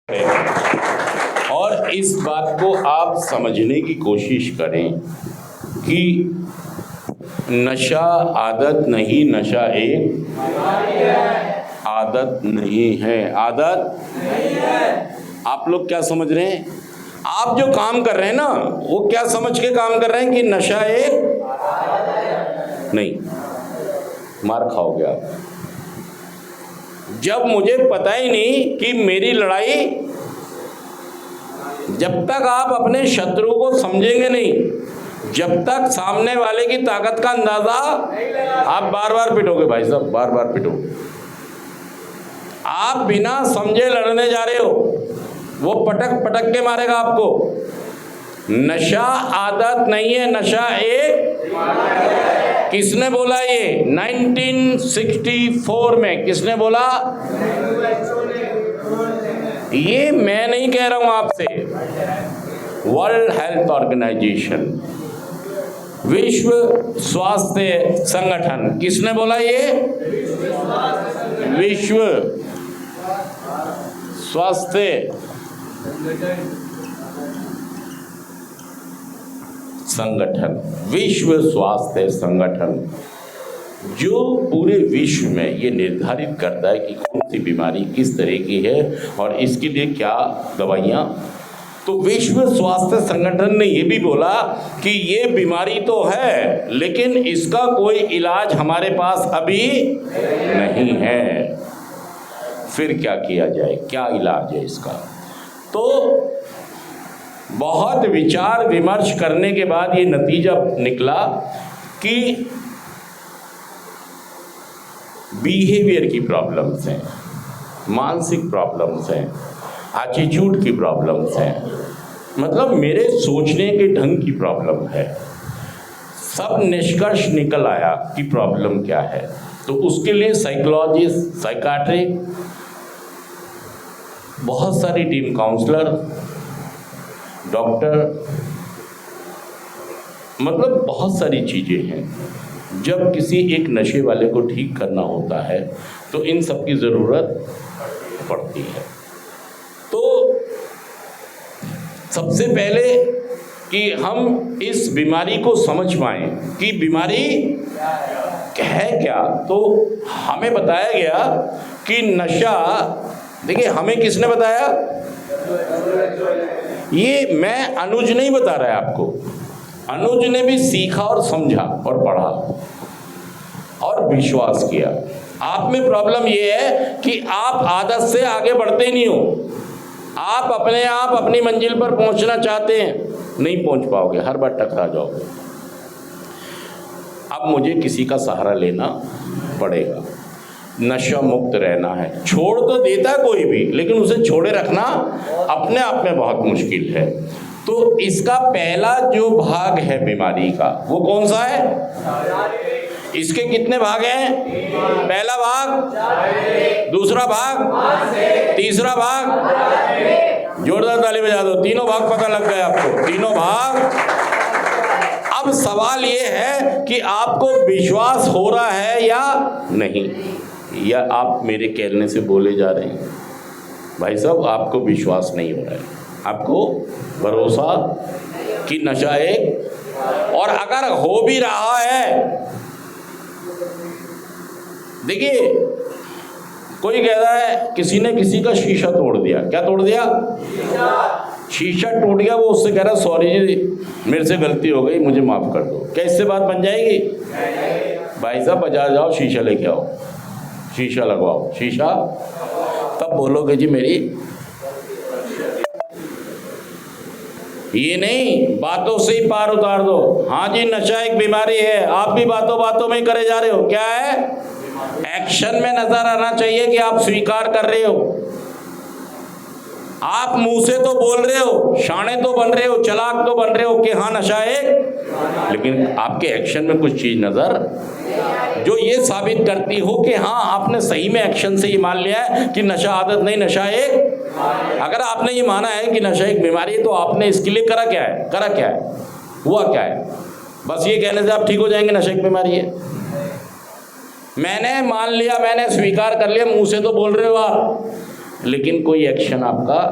और इस बात को आप समझने की कोशिश करें कि नशा आदत नहीं, नशा एक आदत नहीं है, आदत नहीं है। आप लोग क्या समझ रहे हैं? आप जो काम कर रहे हैं ना, वो क्या समझ के काम कर रहे हैं कि नशा एक नहीं, मार खाओगे आप। जब मुझे पता ही नहीं कि मेरी लड़ाई, जब तक आप अपने शत्रु को समझेंगे नहीं, जब तक सामने वाले की ताकत का अंदाजा, आप बार बार पिटोगे भाई साहब, बार बार पिटोगे। आप बिना समझे लड़ने जा रहे हो, वो पटक पटक के मारेगा आपको। नशा आदत नहीं है, नशा एक। किसने बोला ये? 1964 में किसने बोला? ये मैं नहीं कह रहा हूं आपसे, वर्ल्ड हेल्थ ऑर्गेनाइजेशन, विश्व स्वास्थ्य संगठन, किसने बोला ये? विश्व स्वास्थ्य संगठन, विश्व स्वास्थ्य संगठन, जो पूरे विश्व में ये निर्धारित करता है कि कौन सी बीमारी किस तरह की है और इसके लिए क्या दवाइयाँ। तो विश्व स्वास्थ्य संगठन ने ये भी बोला कि ये बीमारी तो है, लेकिन इसका कोई इलाज हमारे पास अभी नहीं है। फिर क्या किया जाए, क्या इलाज है इसका? तो बहुत विचार विमर्श करने के बाद ये नतीजा निकला कि बिहेवियर की प्रॉब्लम्स हैं, मानसिक प्रॉब्लम्स हैं, एटीट्यूड की प्रॉब्लम्स हैं, मतलब मेरे सोचने के ढंग की प्रॉब्लम है। सब निष्कर्ष निकल आया कि प्रॉब्लम क्या है। तो उसके लिए साइकोलॉजिस्ट, साइकाट्रिक, बहुत सारी टीम, काउंसलर, डॉक्टर, मतलब बहुत सारी चीज़ें हैं। जब किसी एक नशे वाले को ठीक करना होता है तो इन सब की ज़रूरत पड़ती है। तो सबसे पहले कि हम इस बीमारी को समझ पाएं कि बीमारी है क्या, तो हमें बताया गया कि नशा, देखिए हमें किसने बताया? ये मैं अनुज नहीं बता रहा है आपको, अनुज ने भी सीखा और समझा और पढ़ा और विश्वास किया। आप में प्रॉब्लम ये है कि आप आदत से आगे बढ़ते नहीं हो। आप अपने आप अपनी मंजिल पर पहुंचना चाहते हैं, नहीं पहुंच पाओगे, हर बार टकरा जाओगे। अब मुझे किसी का सहारा लेना पड़ेगा, नशा मुक्त रहना है। छोड़ तो देता कोई भी, लेकिन उसे छोड़े रखना अपने आप में बहुत मुश्किल है। तो इसका पहला जो भाग है बीमारी का, वो कौन सा है? इसके कितने भाग हैं? पहला भाग, दूसरा भाग, तीसरा भाग। जोरदार ताली बजा दो, तीनों भाग पता लग गए आपको, तीनों भाग। अब सवाल ये है कि आपको विश्वास हो रहा है या नहीं, या आप मेरे कहने से बोले जा रहे हैं? भाई साहब, आपको विश्वास नहीं हो रहा है, आपको भरोसा कि नशा एक, और अगर हो भी रहा है, देखिए कोई कहता है किसी ने किसी का शीशा तोड़ दिया। क्या तोड़ दिया? शीशा टूट गया, वो उससे कह रहा सॉरी जी, मेरे से गलती हो गई, मुझे माफ़ कर दो। क्या इससे बात बन जाएगी? भाई साहब बाजार जाओ, शीशा लेके आओ, शीशा लगवाओ, शीशा, तब बोलोगे जी मेरी। ये नहीं, बातों से ही पार उतार दो। हाँ जी, नशा एक बीमारी है, आप भी बातों बातों में ही करे जा रहे हो। क्या है? एक्शन में नजर आना चाहिए कि आप स्वीकार कर रहे हो। आप मुंह से तो बोल रहे हो, शाणे तो बन रहे हो, चलाक तो बन रहे हो कि हाँ नशा एक, लेकिन आपके एक्शन में कुछ चीज नजर जो ये साबित करती हो कि हाँ आपने सही में एक्शन से ये मान लिया है कि नशा आदत नहीं, नशा एक। अगर आपने ये माना है कि नशा एक बीमारी है, तो आपने इसके लिए करा क्या है? करा क्या है? हुआ क्या है? बस ये कहने से आप ठीक हो जाएंगे नशा एक बीमारी है? मैंने मान लिया, मैंने स्वीकार कर लिया, मुंह से तो बोल रहे हो आप, लेकिन कोई एक्शन आपका